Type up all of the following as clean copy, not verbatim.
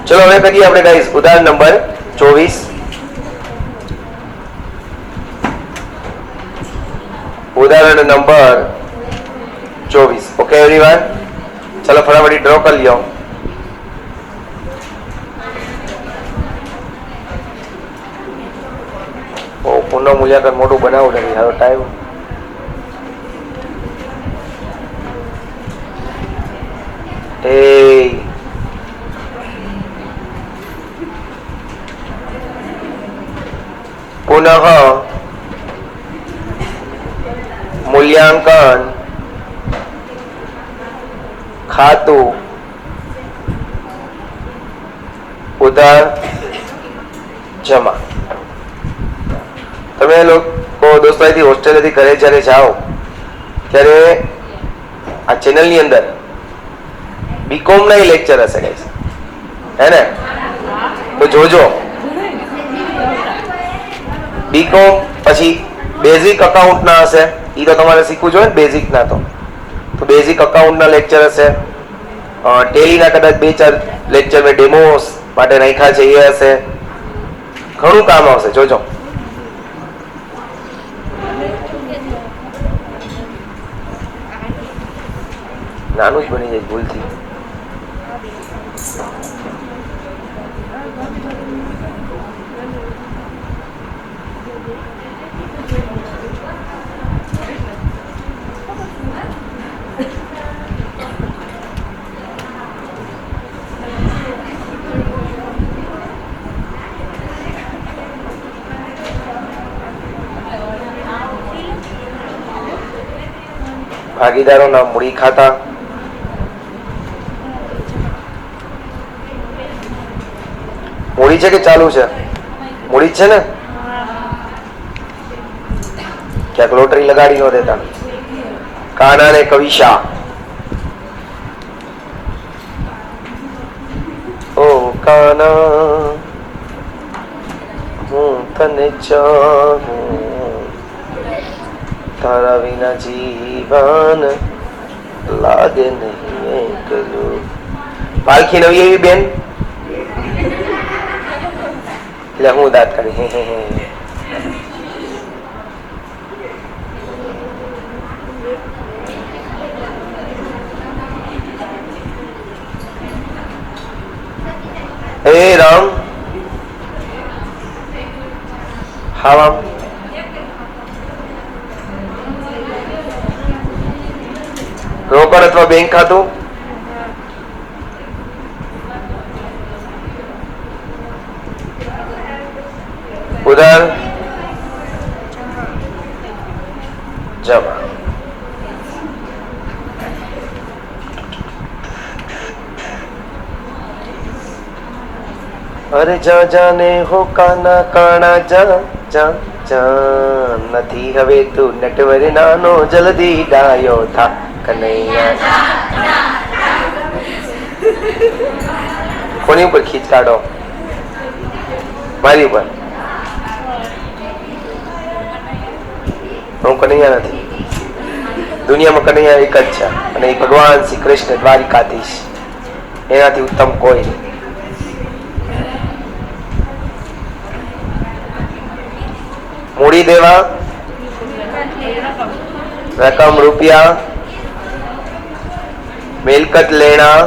ચલો હવે કરીએ આપણે ગાઈસ ઉદાહરણ નંબર 24. ઉદાહરણ નંબર 24. ઓકે એવરીવન, ચલો ફટાફટ ડ્રો કરી લ્યો. પુનઃ મૂલ્યાંકન મોટું બનાવું નથી હારો ટાઈમ. પુનઃ મૂલ્યાંકન ખાતું ઉધાર જમા. તમે લોકો દોસ્તો અહીંથી હોસ્ટેલેથી ઘરે જ્યારે જાઓ ત્યારે આ ચેનલની અંદર બીકોમ ના લેક્ચર હશે ગાઈસ, હે ને? તો જોજો. બીકોમ પછી બેઝિક અકાઉન્ટ ના હશે, એ તો તમારે શીખવું જોઈએ ને બેઝિક ના. તો બેઝિક અકાઉન્ટ ના લેક્ચર હશે. ટેલી ના કદાચ 2-4 લેક્ચર મેં ડેમોસ માટે રાખ્યા છે, એ હશે. ઘણું કામ આવશે, જોજો. નાનું જ બની જાય ભૂલથી. ભાગીદારોના મૂડી ખાતા, મૂડી છે કે ચાલુ છે? મૂડી જ છે ને? ક્યાંક લોટરી લગાડી નો દેતા. કાના ને કવિશા, ઓ કાના હું તને ચાહું, તારા વિના જીવન લાગે નહીં એકલું. પાલખી નવી એવી બેન, એટલે હું દાંત કરી. હે રામ, હા રામ. રોકડ અથવા બેંક ખાતું, ઉધાર જમા. અરે જા જાને હો કાના કાણા જા જા જા, નથી હવે તું નટવર નાનો, જલ્દી ડાયો થા કનૈયા. કોની ઉપર ખીચ કાઢો? મારી ઉપર. હું કનૈયા નથી. દુનિયામાં કનૈયા એક જ છે, અને એ ભગવાન શ્રી કૃષ્ણ દ્વારિકાધીશ. એનાથી ઉત્તમ કોઈ નહીં. મૂડી દેવા, રકમ રૂપિયા, મિલકત લેણા,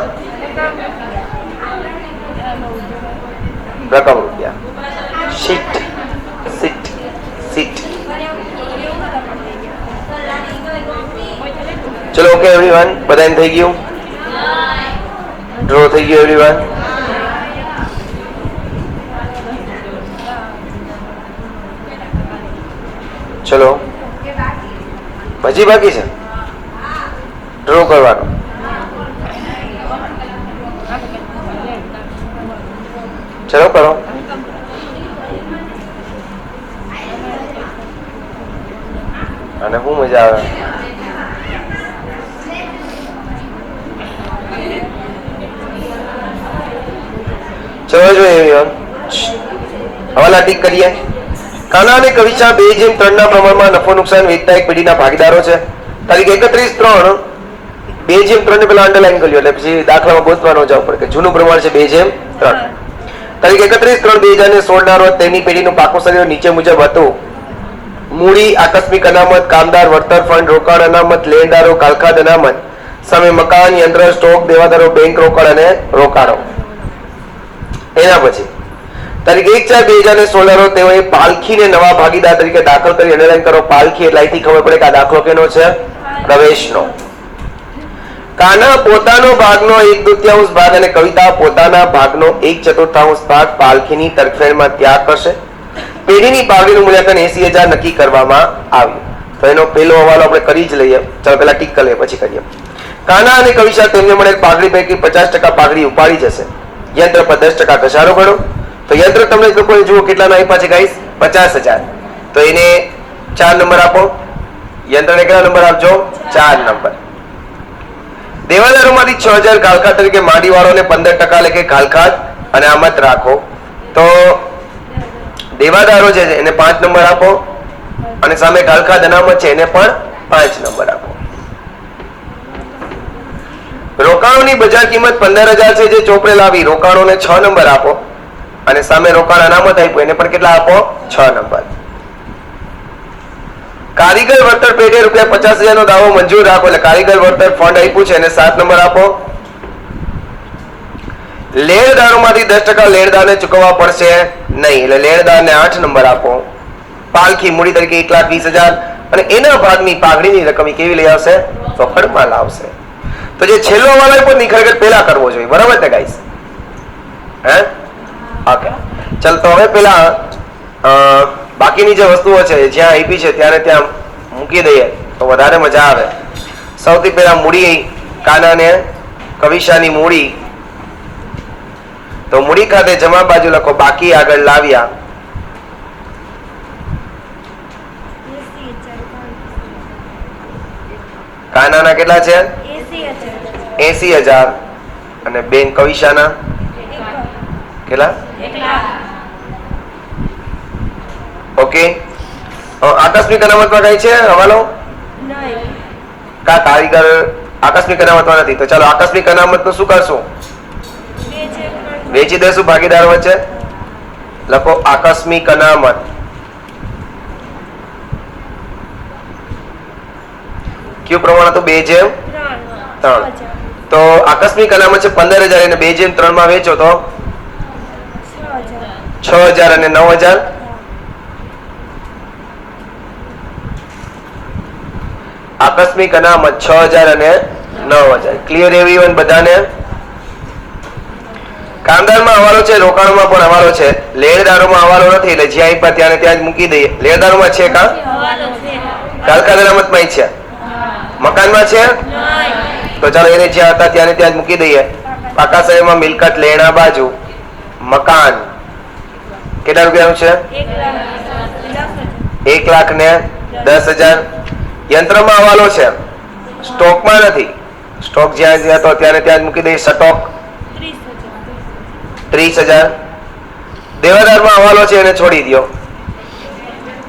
રકમ રૂપિયા. Seat seat seat. ચલો ઓકે એવરીવન, બધાને થઈ ગયું? ડ્રો થઈ ગયું એવરીવન? ચલો હજી બાકી છે ડ્રો કરવાનો. ચલો કરો. અને શું મજા આવે. ચલો જોઈએ હવાલા ટીક કરીએ. કાના અને કવિશા 2:3 ના પ્રમાણમાં નફો નુકસાન વેચતા એક પેઢીના ભાગીદારો છે. તારીખ 31/3 2:3 ને પેલા અંડરલાઈન કર્યો, એટલે પછી દાખલામાં ગોતવાનો જવું પડે કે જૂનું પ્રમાણ છે 2:3 3 તારીખ 31/3/2016 ના રોજ તેની પેઢીનું પાકું શરીર નીચે મુજબ હતું. મૂડી, આકસ્મિક અનામત, કામદાર, વળતર ફંડ, રોકાણ અનામત, લેણદારો, કાલખાદ અનામત સામે મકાન, યંત્ર, સ્ટોક, દેવાદારો, બેંક રોકડ અને રોકાણો. એના પછી તારીખ 1/4/2016 રોજ તેઓએ પાલખીને નવા ભાગીદાર તરીકે દાખલ કરી. અંડરલાઈન કરો પાલખી એટલે અહીંથી ખબર પડે કે આ દાખલો કેનો છે? પ્રવેશનો. કાના પોતાનો ભાગનો 1/2 ભાગ અને કવિતા પોતાના ભાગનો 1/4 ભાગ પાલખીની તરફેણમાં ત્યાગ કરશે. પેઢીની પાઘડીનું મૂલ્યાંકન 80,000 નક્કી કરવામાં આવ્યું. તો એનો પહેલો હવાલો આપણે કરી જ લઈએ. ચાલો પહેલા ટીક કરી લઈએ પછી કરીએ. કાના અને કવિતા તેમને મળેલ પાઘડી પૈકી 50% પાઘડી ઉપાડી જશે. યંત્ર પર 10% ઘસારો કરો. તો યંત્ર તમને લોકોને જુઓ કેટલાના આપ્યા છે ગાઈસ? 50,000. તો એને 4 નંબર આપો. યંત્રને કેટલા નંબર આપજો? 4 નંબર. દેવાદારોમાંથી 6,000 કાલખાદ તરીકે માંડીવાળોને 15% લેખે કાલખાદ અનામત રાખો. તો દેવાદારો છે એને 5 નંબર આપો અને સામે કાલખાદ અનામત છે એને પણ 5 નંબર આપો. રોકાણોની બજાર કિંમત 15,000 છે જે ચોપડે લાવી. રોકાણોને 6 નંબર આપો અને સામે રોકાણ અનામત આપ્યું એને પણ કેટલા આપો? 6 નંબર. કારીગર વળતર પેટે રૂપિયા 50,000 નો દાવો મંજૂર રાખો. એટલે કારીગર વળતર ફંડ આપ્યું છે એને 7 નંબર આપો. લેણદારોમાંથી 10% લેણદારને ચૂકવવા પડશે નહીં એટલે લેણદારને 8 નંબર આપો. પાલખી મૂડી તરીકે 1,20,000 અને એના ભાગની પાઘડીની રકમ કેવી લઈ આવશે? રોકડમાં લાવશે. તો જે છેલ્લો હવાલો આપ્યો ને ખરેખર પહેલા કરવો જોઈએ. બરાબર ને ગાઈસ? હે ઓકે. ચાલ તો હવે પેલા બાકીની જે વસ્તુઓ છે જ્યાં આપી છે ત્યારે ત્યાં મૂકી દઈએ તો વધારે મજા આવે. સૌથી પહેલા મૂડી, કાનાને કવિશાની મૂડી. તો મૂડી ખાતે જમા બાજુ લખો બાકી આગળ લાવ્યા. કાનાના કેટલા છે? 80,000 અને બેન કવિશાના કેટલા? ઓકે. આકસ્મિક અનામતમાં કઈ છે હવાલો? કા કારીગર આકસ્મિક અનામતમાં નથી. તો ચાલો આકસ્મિક અનામત નું શું કરશું? વેચી દેશું ભાગીદાર વચ્ચે. લખો આકસ્મિક અનામત. કયું પ્રમાણ હતું? 2/3. તો આકસ્મિક અનામત છે 15,000 અને 2/3 માં વેચો તો 6,000 અને 9,000. આકસ્મિક અનામત 6,000 અને 9,000. ક્લિયર એવરીવન બધાને? કામદારમાં હવાલો છે, રોકાણમાં પણ હવાલો છે. લેણદારોમાં હવાલો નથી એટલે જ્યાં આપ્યા ત્યાં ને ત્યાં જ મૂકી દઈએ. લેણદારોમાં છે કા? કાલખાદ અનામતમાં છે. મકાનમાં છે? તો ચાલો એને જ્યાં હતા ત્યાં ને ત્યાં જ મૂકી દઈએ. પાકા શહેરમાં મિલકત લેણા બાજુ મકાન કેટલા રૂપિયાનું છે? 1,10,000. યંત્રમાં હવાલો છે, સ્ટોકમાં નથી. સ્ટોક જ્યાં જ્યાં તો ત્યાં ને ત્યાં જ મૂકી દઈએ. સ્ટોક 30,000. દેવાદારમાં હવાલો છે એને છોડી દો.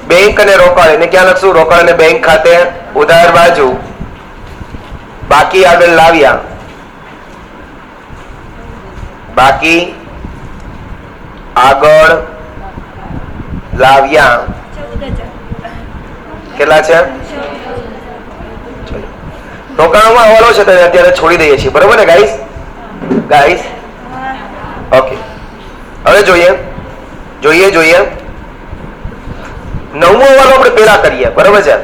બેંક અને રોકાણ એને ક્યાં લખશું? રોકાણ અને બેંક ખાતે ઉધાર બાજુ બાકી આગળ લાવ્યા. બાકી આગળ લાવ્યા કેટલા છે? રોકાણોમાં હવાલો છે તો અત્યારે છોડી દઈએ છીએ. બરોબર ને ગાઈસ? Guys okay. હવે જોઈએ 9મો હવાલો આપણે પેલા કરીએ. બરોબર છે?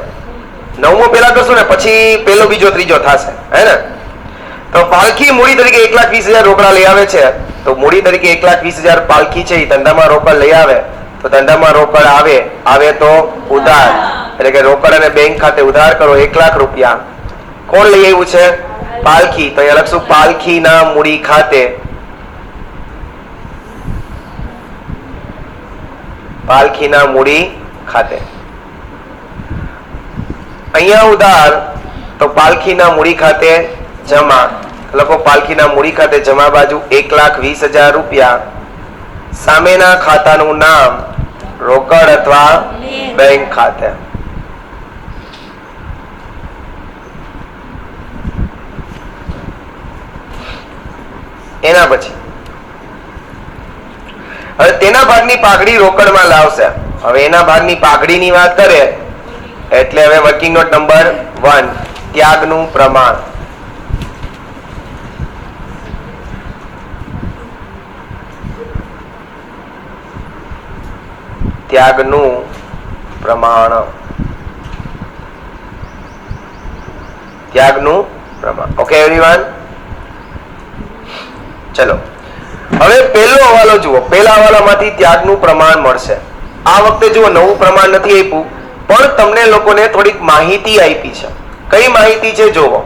9મો પેલા કરશું ને પછી પેલો બીજો ત્રીજો થશે. હે ને? તો પાલખી મૂડી તરીકે 1,20,000 રોકડા લઈ આવે છે. તો મૂડી તરીકે 1,20,000 પાલખી છે એ ધંધામાં રોકડ લઈ આવે. તો ધંધામાં રોકડ આવે તો ઉધાર એટલે કે રોકડ અને બેંક ખાતે ઉધાર કરો 1,00,000 રૂપિયા. કોણ લઈ આવ્યું છે? પાલખી. તો અહીંયા લખશું પાલખીના મૂડી ખાતે. પાલખીના મૂડી ખાતે. અહીંયા ઉધાર તો પાલખીના મૂડી ખાતે જમા. લખો પાલખીના મૂડી ખાતે જમા બાજુ 1,20,000 રૂપિયા. સામેના ખાતાનું નામ રોકડ અથવા બેંક ખાતે. એના પછી હવે તેના ભાગની પાઘડી રોકડમાં લાવશે. હવે એના ભાગની પાઘડીની વાત કરે એટલે હવે વર્કિંગ નોટ નંબર 1 ત્યાગનું પ્રમાણ. ત્યાગનું પ્રમાણ. ત્યાગનું પ્રમાણ. ઓકે એવરીવન, ચલો હવે પહેલો હવાલો જુઓ. પહેલા હવાલામાંથી ત્યાગનું પ્રમાણ મળશે. આ વખતે જુઓ નવું પ્રમાણ નથી આપ્યું, પણ તમને લોકોને થોડીક માહિતી આપી છે. કઈ માહિતી છે જુઓ.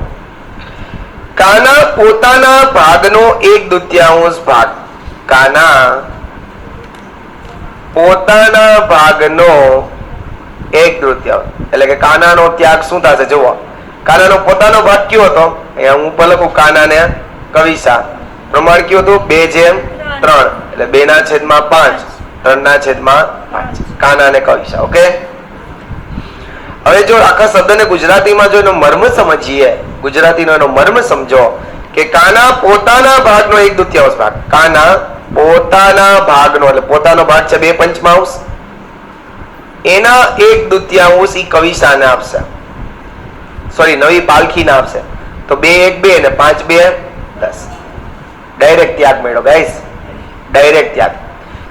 કાના પોતાના ભાગનો 1/2 ભાગ. કાના પોતાના ભાગનો 1/2 એટલે કે કાનાનો ત્યાગ શું થશે જુઓ. કાનાનો પોતાનો ભાગ કયો હતો? અહીંયા હું ઉપર લખું કાનાને કવિસા. પ્રમાણ કયું હતું? 2/3 એટલે 2/5 3/5 કાનાને કવિસા. ઓકે, હવે જો આખા શબ્દને ગુજરાતીમાં જો એનો મર્મ સમજીએ, ગુજરાતીનો એનો મર્મ સમજો કે કાના પોતાના ભાગનો 1/2 ભાગ. કાના પોતાના ભાગનો એટલે પોતાનો ભાગ છે 2/5 એના 1/2 ઈ કવિસાને આપશે. સોરી નવી પાલખીને આપશે. તો 2 1 2 ને 5 2 10. ડાયરેક્ટ ત્યાગ મળ્યો ગાઈસ, ડાયરેક્ટ ત્યાગ.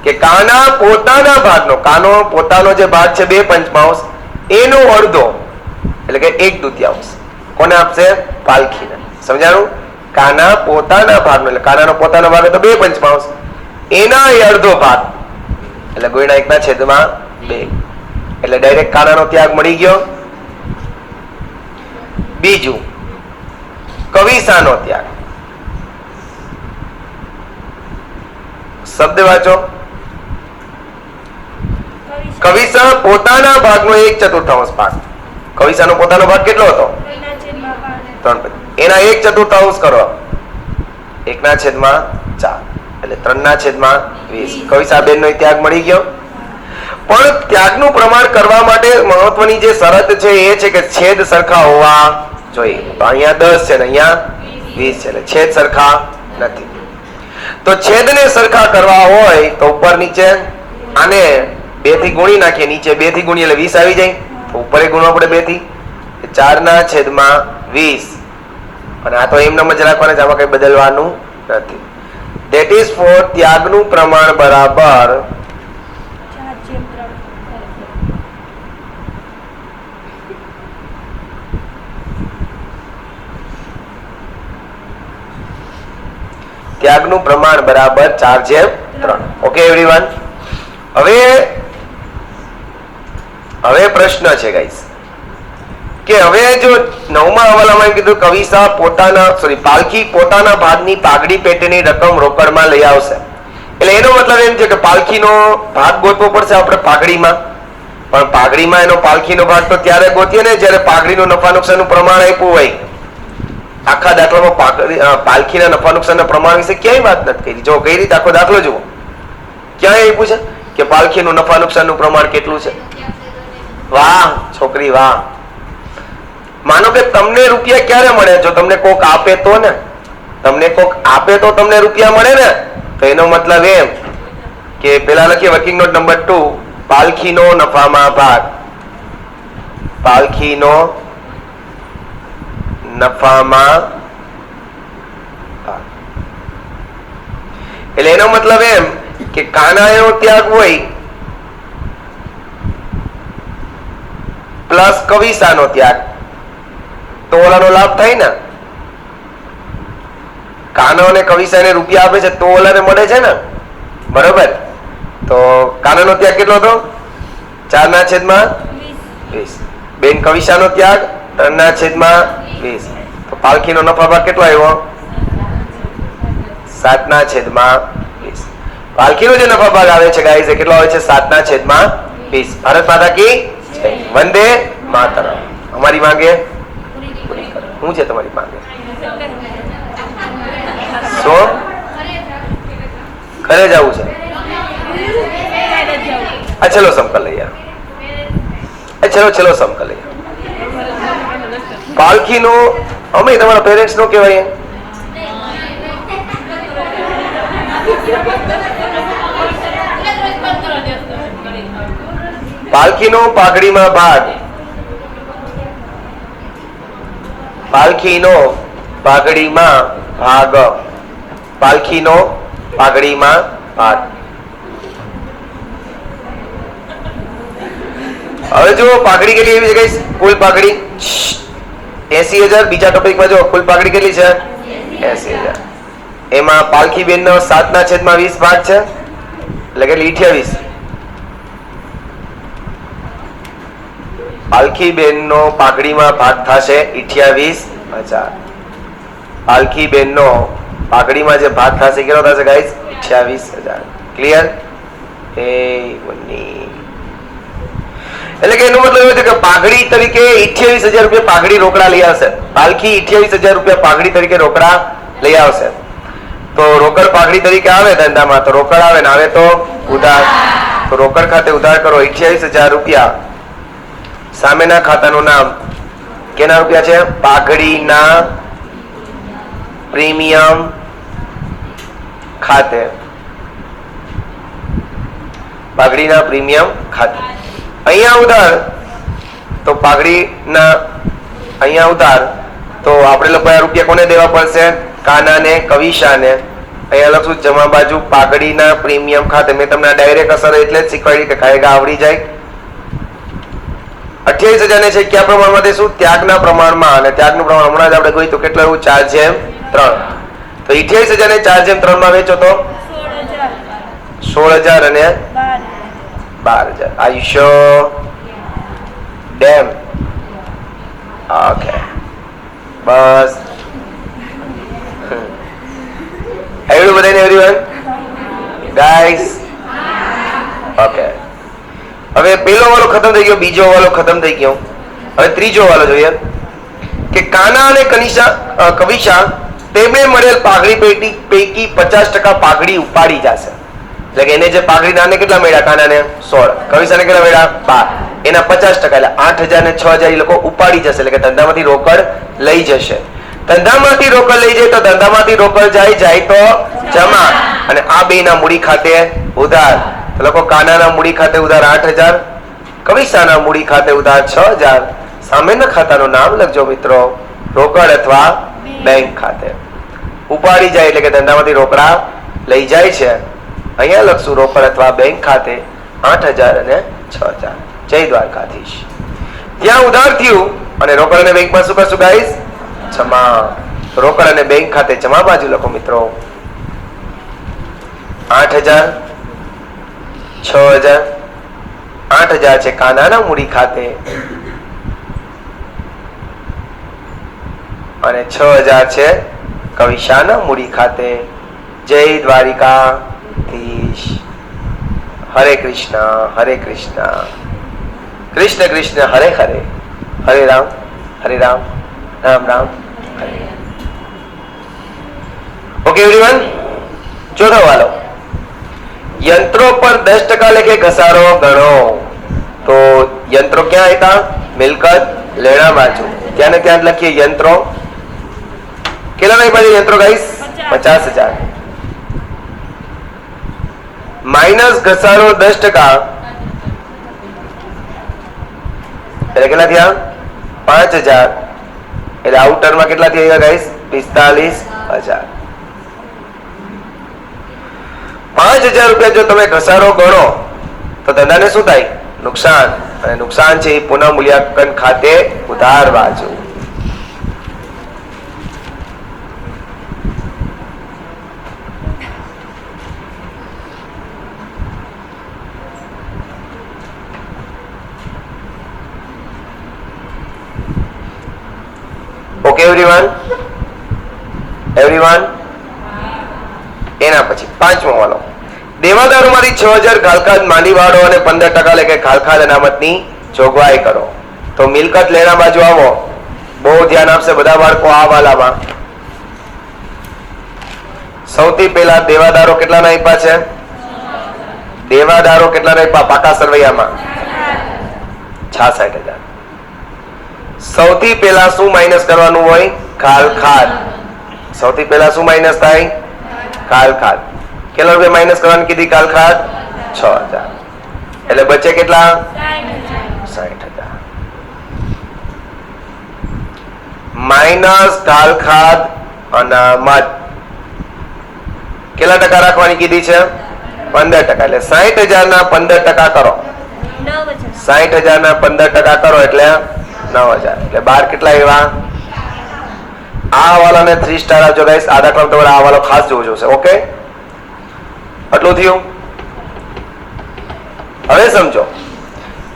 કે કાના પોતાના ભાગનો, કાનો પોતાનો જે ભાગ છે 2/5 એનો અડધો એટલે કે 1/2 કોને આપશે? પાલખીને. સમજાણું? કાના પોતાના ભાગનો એટલે કાનાનો પોતાનો ભાગ તો 2/5 એના અડધો ભાગ એટલે ગુણ્યા 1/2 એટલે ડાયરેક્ટ કાનાનો ત્યાગ મળી ગયો. બીજું કવિસાનો ત્યાગ. શબ્દ વાંચો. કવિસા પોતાના ભાગનો 1/4 ભાગ. કવિસાનો પોતાનો ભાગ કેટલો હતો? 3. એના 1/4 કરો 1/4 એટલે 3/20. કવિસા બેન નો ત્યાગ મળી ગયો. પણ ત્યાગનું પ્રમાણ કરવા માટે મહત્વની જે શરત છે એ છે કે છેદ સરખા હોવા જોઈએ. તો અહીંયા 10 છે ને અહીંયા 20 છે એટલે છેદ સરખા નથી. તો છેદને સરખા કરવા હોય તો ઉપર નીચે આને 2 થી ગુણી નાખીએ. નીચે 2 થી ગુણીએ એટલે 20 આવી જાય. તો ઉપર ગુણવા પડે 2 થી. 4/20 અને આ તો એમનેમ જ રાખવાના છે, આમાં કઈ બદલવાનું નથી. ધેટ ઇઝ ફોર ત્યાગનું પ્રમાણ બરાબર 4/3. ઓકે એવરીવન, હવે પ્રશ્ન છે ગાઈસ કે હવે જો 9મા હવાલામાં કીધું કવિસા પાલખી પોતાના ભાગની પાઘડી પેટેની રકમ રોકડમાં લઈ આવશે. એટલે એનો મતલબ એમ છે કે પાલખીનો ભાગ ગોતવો પડશે આપણે પાઘડીમાં. પણ પાઘડીમાં એનો પાલખીનો ભાગ તો ત્યારે ગોતીએ ને જ્યારે પાઘડીનું નફા નુકસાનનું પ્રમાણ આપ્યું હોય. આખા દાખલામાં પાલખીના નફા નુકસાનના પ્રમાણ વિશે ક્યાંય વાત નથી કરી. જો કઈ રીતે આખો દાખલો જુઓ, ક્યાંય આપ્યું છે કે પાલખીનું નફા નુકસાનનું પ્રમાણ કેટલું છે? વાહ છોકરી વાહ. માનો કે તમને રૂપિયા ક્યારે મળે? જો તમને કોક આપે તો ને. તમને કોક આપે તો તમને રૂપિયા મળે ને. તો એનો મતલબ એમ કે પેલા લખીએ વર્કિંગ નોટ નંબર 2 પાલખીનો નફામાં ભાગ. પાલખીનો નફામાં ભાગ એટલે એનો મતલબ એમ કે કાનાનો ત્યાગ હોય પ્લસ કવિસાનો ત્યાગ તો ઓલાનો લાભ થાય ને. કાનો અને કવિસાને રૂપિયા આપે છે તો ઓલાને મળે છે ને, બરોબર? તો કાનાનો ત્યાગ કેટલો હતો? 4/20. બેન કવિસાનો ત્યાગ 3/20. તો પાલખીનો નફા ભાગ કેટલો આવ્યો? 7/20. પાલખીનો જે નફા ભાગ આવે છે ગાઈસ એ કેટલો આવે છે? 7/20. ભારત માતા કી જય. વંદે માતરમ. અમારી માંગે શું છે? તમારી માંગે શું? ઘરે જવું છે? ચલો સમકલ લઈએ. ચલો સમકલ લઈએ. પાલખીનો અમે તમારા પેરેન્ટ્સ નો કહેવાય. પાલખીનો પાઘડીમાં ભાગ, પાલખીનો પાઘડીમાં ભાગ, પાલખીનો પાઘડીમાં ભાગ. હવે જો પાઘડી કેટલી એવી છે કુલ પાઘડી 80,000. બીજા ટોપિકમાં જો કુલ પાઘડી કેટલી છે 80,000. એમાં પાલખી બેન નો 7/20 ભાગ છે એટલે કે 28. પાલખી બેન નો પાઘડીમાં ભાગ થશે 28,000. પાલખી બેન નો પાઘડીમાં જે ભાગ થશે કેટલો થશે ગાઈસ 28,000. ક્લિયર? એટલે કે એનો મતલબ એવો છે કે પાઘડી તરીકે 28,000 રૂપિયા પાઘડી રોકડા લઈ આવશે. પાલખી 28,000 રૂપિયા પાઘડી તરીકે રોકડા લઈ આવશે. તો રોકડ પાઘડી તરીકે આવે ધંધામાં તો રોકડ આવે ને આવે તો ઉધાર. તો રોકડ ખાતે ઉધાર કરો 28,000 રૂપિયા. સામેના ખાતાનું નામ કેના રૂપિયા છે? પાઘડીના પ્રીમિયમ ખાતે. પાઘડીના પ્રીમિયમ ખાતે. અહીંયા ઉધાર તો પાઘડીના અહીંયા ઉધાર તો આપણે લોકો રૂપિયા કોને દેવા પડશે? કાનાને, કવિશાને. અહીંયા લખશું જમા બાજુ પાઘડીના પ્રીમિયમ ખાતે. મેં તમને ડાયરેક્ટ અસર એટલે જ શીખવાડી કે કાયદા આવડી જાય. 28,000 ને છે કયા પ્રમાણમાં દેશું? ત્યાગના પ્રમાણમાં. અને ત્યાગનું પ્રમાણ હમણાં જ આપણે જોયું તો કેટલું એવું 4/3. તો 28,000 ને 4/3 માં વેચો તો 16,000 અને 12,000. Are you sure? Damn. Okay. બસ આવડું બધાને everyone? Guys? Okay. હવે પેલો વાળો ખતમ થઈ ગયો, બીજો વાળો ખતમ થઈ ગયો. હવે ત્રીજો વાળો જોઈએ કે કાના અને કવિશા તેમને મળેલ પાઘડી પૈકી 50% પાઘડી ઉપાડી જશે. એટલે કે એને જે પાઘડી નાને કેટલા મળ્યા? કાનાને 16, કવિશાને કેટલા મળ્યા? 12. એના 50% એટલે 8,000 ને 6,000 એ લોકો ઉપાડી જશે. એટલે કે ધંધામાંથી રોકડ લઈ જશે. ધંધામાંથી રોકડ લઈ જાય તો ધંધામાંથી રોકડ જાય તો જમા. અને આ બેના મૂડી ખાતે ઉધાર. તો લોકો કાનાના મૂડી ખાતે ઉધાર 8,000, કવિશાના મૂડી ખાતે ઉધાર 6,000. સામેના ખાતાનું નામ લખજો મિત્રો, રોકડ અથવા બેંક ખાતે. ઉપાડી જાય એટલે કે ધંધામાંથી રોકડા લઈ જાય છે. અહીંયા લખશું રોકડ અથવા બેંક ખાતે 8,000 અને 6,000. જય દ્વારકાધીશ. ત્યાં ઉધાર થયું અને રોકડ અને બેંકમાં શું કરશું ગાઈસ? જમા. રોકડ અને બેંક ખાતે જમા બાજુ લખો મિત્રો 8,000, 6,000. 8,000 છે કાનાના મૂડી ખાતે અને 6,000 છે કવિશાના મૂડી ખાતે. જય દ્વારિકાધીશ. હરે કૃષ્ણ હરે કૃષ્ણ કૃષ્ણ કૃષ્ણ હરે હરે, હરે રામ રામ રામ હરે. ઓકે એવરીવન, ચોથો વાલો યંત્રો પર 10% લેખે ઘસારો ગણો. તો યંત્રો ક્યાં હતા? મિલકત લેણા બાજુ. ત્યાં ને ત્યાં લખીએ યંત્રો. કેટલા નહીં બાજુ યંત્રો ગાઈસ? 50,000 માઇનસ ઘસારો 10% એટલે કેટલા થયા? 5,000. એટલે આઉટરમાં કેટલા થયા ગાઈસ? 45,000. 5,000 રૂપિયા જો તમે ઘસારો ગણો તો ધંધાને શું થાય? નુકસાન. અને નુકસાન છે એ પુનઃ મૂલ્યાંકન ખાતે ઉધાર બાજુ. Okay everyone? એના પછી પાંચમો વાળો દેવાદારોમાંથી 6,000 ખાલખાદ માંડીવાળો અને 15% લેખે ખાલખાદ અનામતની જોગવાઈ કરો. તો મિલકત લેણા બાજુ આવો. બહુ ધ્યાન આપશે બધા બાળકો આ વાલામાં. સૌથી પહેલા દેવાદારો કેટલાના આપ્યા છે? દેવાદારો કેટલાના આપ્યા પાકા સરવૈયામાં? 66,000. સૌથી પહેલા શું માઇનસ કરવાનું હોય? ખાલખાદ. સૌથી પહેલા શું માઇનસ થાય? ખાલખાદ. કેટલા રૂપિયા માઇનસ કરવાની કીધી? ખાલખાદ 6,000. એટલે બચે કેટલા? 60,000 માઇનસ કાલખાદ અનામત કેટલા ટકા રાખવાની કીધી છે? 15%. એટલે 60,000 ના 15% કરો. 60,000 ના 15% કરો એટલે 9,000. એટલે 12 કેટલા આવ્યા? આ હવાલાને 3 સ્ટાર આપજો ગાઈસ. આ દાખલા તમારે આ હવાલો ખાસ જોવો જોશે. ઓકે, આટલું થયું. હવે સમજો,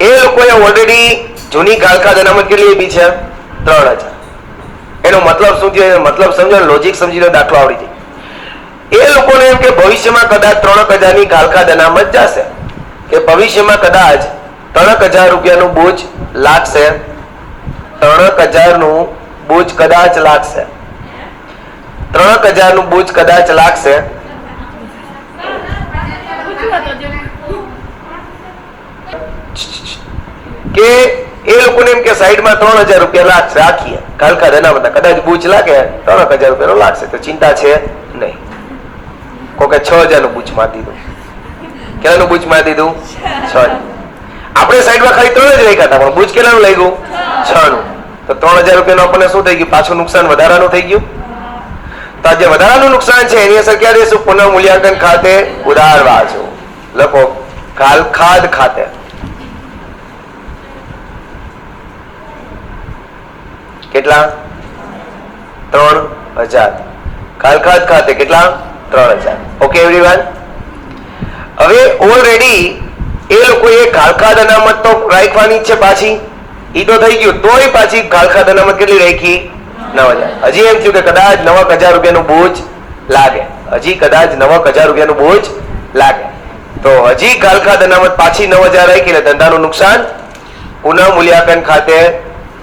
એ લોકોએ ઓલરેડી જૂની કાલખાદ અનામત કેટલી આપી છે? 3,000. એનો મતલબ શું થયો? મતલબ સમજો, લોજિક સમજી લો, દાખલો આવડી જાય. એ લોકોને એમ કે ભવિષ્યમાં કદાચ 3,000 ની કાલખાદ અનામત જશે, કે ભવિષ્યમાં કદાચ 3,000 રૂપિયાનું બોજ લાગશે. 3,000 નું બોજ કદાચ લાગશે. 3,000 નું બોજ કદાચ લાગશે. કે એ લોકોને એમ કે સાઈડમાં 3,000 રૂપિયા લાગશે. રાખીએ કાલખાદ અનામત કદાચ બોજ લાગે 3,000 રૂપિયાનો લાગશે તો ચિંતા છે નહીં. કોકે 6,000 નું બૂચ મારી દીધું. કેટલાનું બૂચ મારી દીધું? 6. આપણે સાઈડમાં ખાલી 3 જ રાખ્યા હતા, પણ બૂચ કેટલાનું લાગ્યું? 6 નું. તો 3,000 રૂપિયાનું આપણને શું થઈ ગયું? પાછું નુકસાન વધારાનું થઈ ગયું. તો આ જે વધારાનું નુકસાન છે એની અસર ક્યાં દેશું? પુનઃ મૂલ્યાંકન ખાતે ઉધારવા છો. લખો કાલખાદ ખાતે. કેટલા? 3,000. કાલખાદ ખાતે કેટલા? 3,000. Okay everyone. હવે ઓલરેડી એ લોકોએ કાલખાદ અનામત તો રાખવાની છે પાછી, ઈ તો થઈ ગયું. તોય પાછી કાલખાદ અનામત કેટલી રાખી? 9,000. હજી એમ થયું કે કદાચ 9,000 રૂપિયાનું બોજ લાગે. હજી કદાચ 9,000 રૂપિયાનું બોજ લાગે તો હજી કાલખાદ અનામત પાછી 9,000 રાખી. એટલે ધંધાનું નુકસાન પુનઃ મૂલ્યાંકન ખાતે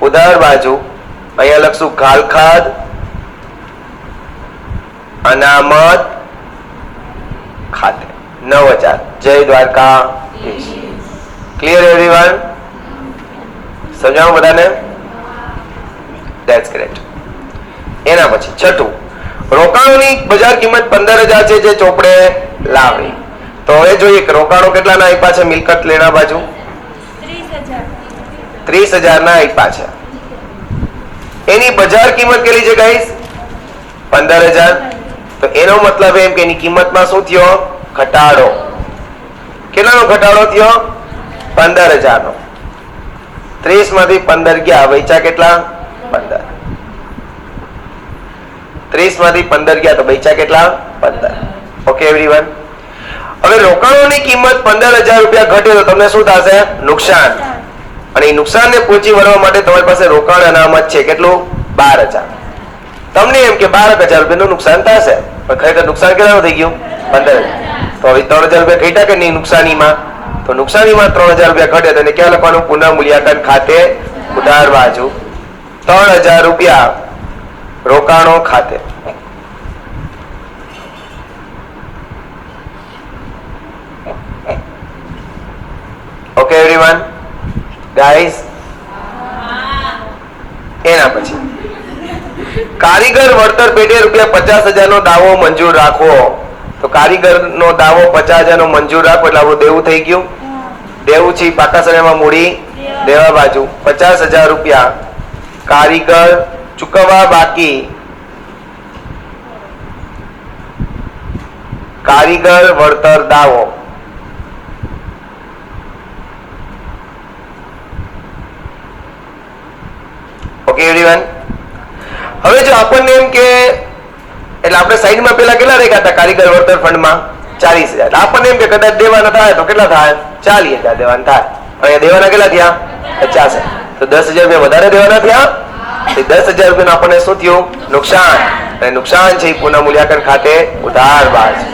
ઉધાર બાજુ અહીંયા લખશું કાલખાદ અનામત ખાતે 9,000. જય દ્વારકા. Clear everyone? સમજાવું બધાને? That's great. એના પછી છઠ્ઠું, રોકાણોની બજાર કિંમત 15,000 છે જે ચોપડે લાવી. તો હવે જોઈએ કે રોકાણો કેટલાના આપ્યા છે મિલકત લેણા બાજુ? 30,000 ના આપ્યા છે. એની બજાર કિંમત કેટલી છે ગાઈસ? 15,000. તો એનો મતલબ એમ કે એની કિંમતમાં શું થયો? ઘટાડો. કેટલાનો ઘટાડો થયો? 15,000 નો. 30 માંથી 15 ગયા, વેચા કેટલા? 15. 30 માંથી 15 ગયા તો વેચા કેટલા? 15. Okay everyone. હવે રોકાણોની કિંમત 15,000 રૂપિયા ઘટે તો તમને શું થશે? નુકસાન. અને એ નુકસાનને પહોંચી વળવા માટે તમારી પાસે રોકાણ અનામત છે કેટલું? 12,000. તમને એમ કે 12,000 રૂપિયાનું નુકસાન થશે, પણ ખરેખર નુકસાન કેટલાનું થઈ ગયું? 15,000. તો હવે 3,000 રૂપિયા ઘટ્યા કે નહીં નુકસાનીમાં? તો નુકસાનીમાં 3,000 રૂપિયા ઘટે તો એને ક્યાં લખવાનું? પુનઃ મૂલ્યાંકન ખાતે ઉધાર બાજુ 3,000 રૂપિયા રોકાણો ખાતે. Okay everyone guys. એના પછી કારીગર વળતર પેટે ₹50,000 નો દાવો મંજૂર રાખવો. તો કારીગર નો દાવો 50,000 નો મંજૂર રાખવો એટલે આપણું દેવું થઈ ગયું. દેવું છે પાકા સમયમાં મૂડી દેવા બાજુ 50,000 રૂપિયા કારીગર ચૂકવવા બાકી. કારીગર વળતર દાવો. Okay everyone. હવે જો આપણને એમ કે એટલે આપણે સાઈડમાં પેલા કેટલા રાખ્યા હતા કારીગર વળતર ફંડમાં? 40,000. એટલે આપણને એમ કે કદાચ દેવાના થાય તો કેટલા થાય? 40,000 દેવાના થાય. અહીંયા દેવાના કેટલા થયા? 50,000. તો 10,000 રૂપિયા વધારે દેવાના થયા. 10,000 રૂપિયાનું આપણને શું થયું? નુકસાન. અને નુકસાન છે પુનઃ મૂલ્યાંકન ખાતે ઉધાર બાજુ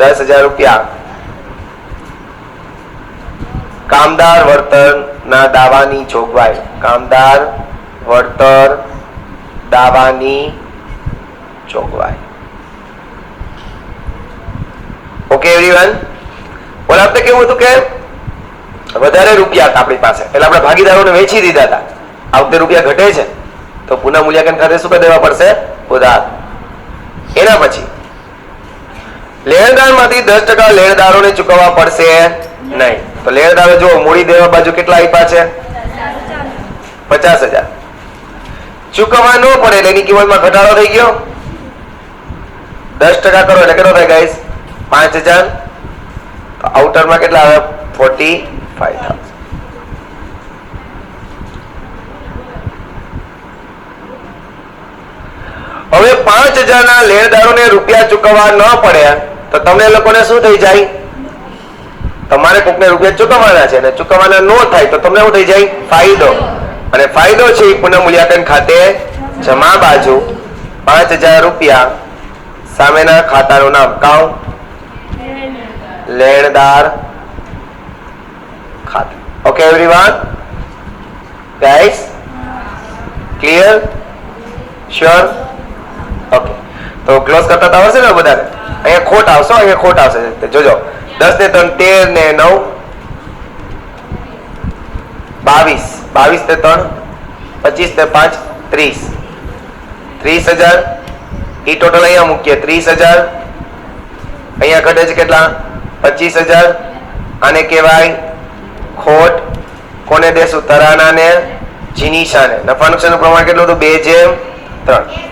10,000 રૂપિયા. કામદાર વળતરના દાવાની જોગવાઈ. કામદાર વળતર દાવાની જોગવાઈ. Okay everyone. ઓલા આપણે કેવું હતું કે વધારે રૂપિયા હતા આપણી પાસે એટલે આપણે ભાગીદારોને વેચી દીધા હતા. આ વખતે રૂપિયા ઘટે છે તો પુનઃ મૂલ્યાંકન ખાતે શું કરી દેવા પડશે? ઉધાર. એના પછી લેણદારમાંથી 10% લેણદારોને ચૂકવવા પડશે નહીં. તો લેણદારો જો મૂડી દેવા બાજુ કેટલા આપ્યા છે? 50,000. ચૂકવવા ન પડે એટલે એની કિંમતમાં ઘટાડો થઈ ગયો. 10% કરો એટલે કેટલો થાય ગાઈસ? 5,000. તો આઉટરમાં કેટલા આવે? 45,000. હવે 5,000 ના લેણદારોને રૂપિયા ચૂકવવા ન પડ્યા તો તમને લોકોને શું થઈ જાય? તમારે કોકને રૂપિયા ચૂકવવાના છે અને ચૂકવવાના ન થાય તો તમને શું થઈ જાય? ફાયદો. અને ફાયદો છે એ પુનઃ મૂલ્યાંકન ખાતે જમા બાજુ 5,000 રૂપિયા સામેના ખાતાનું નામ કાઉ લેણદાર ખાતું. Okay everyone, guys clear? Sure? Okay, તો ક્લોઝ કરતા આવશે ને બધાને? અહીંયા ખોટ આવશે, અહીંયા ખોટ આવશે. જોજો 10 ને 3 13 ને 9 22, 22 ને 3 25 ને 5 30, 30,000 ઈ ટોટલ અહીંયા મૂકીએ 30,000. અહીંયા ઘટે છે કેટલા? 25,000. આને કહેવાય ખોટ. કોને દેશું? તરાના ને જીનીશાને. નફા નુકસાનનું પ્રમાણ કેટલું હતું? 2:3.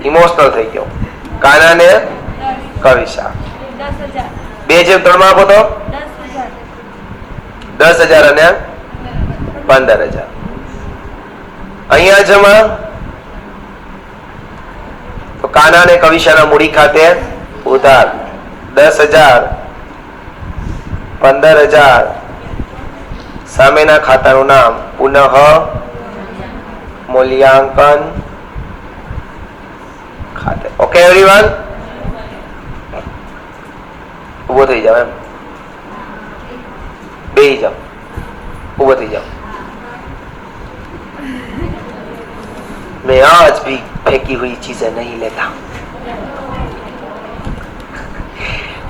ઇમોશનલ થઈ ગયો. કાના ને કવિશા 2:3 માં આપો તો 10,000 અને 15,000. અહીંયા જમા તો કાના અને કવિશાના મૂડી ખાતે ઉધાર 10,000 15,000 સામેના ખાતાનું નામ પુનઃ મૂલ્યાંકન ખાતે. ઓકે એવરીવન, ઉભો થઈ જાવ, એમ બેસી જાઓ, ઉભો થઈ જાઓ. मैं आज भी फेंकी हुई चीजें नहीं लेता.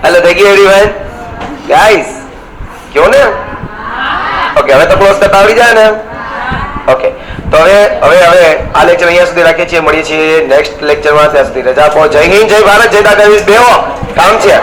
हेलो देखिए एवरीवन, गाइस क्यों ने? ओके, હવે તો ક્લોઝ કરતા આવડી જાય ને? ઓકે, તો હવે આ લેક્ચર અહીંયા સુધી રાખીએ છીએ. મળીએ છીએ નેક્સ્ટ લેક્ચરમાં. ત્યાં સુધી રજા આપો. જય હિન્દ, જય ભારત, જય દાદા. બેહો, કામ છે.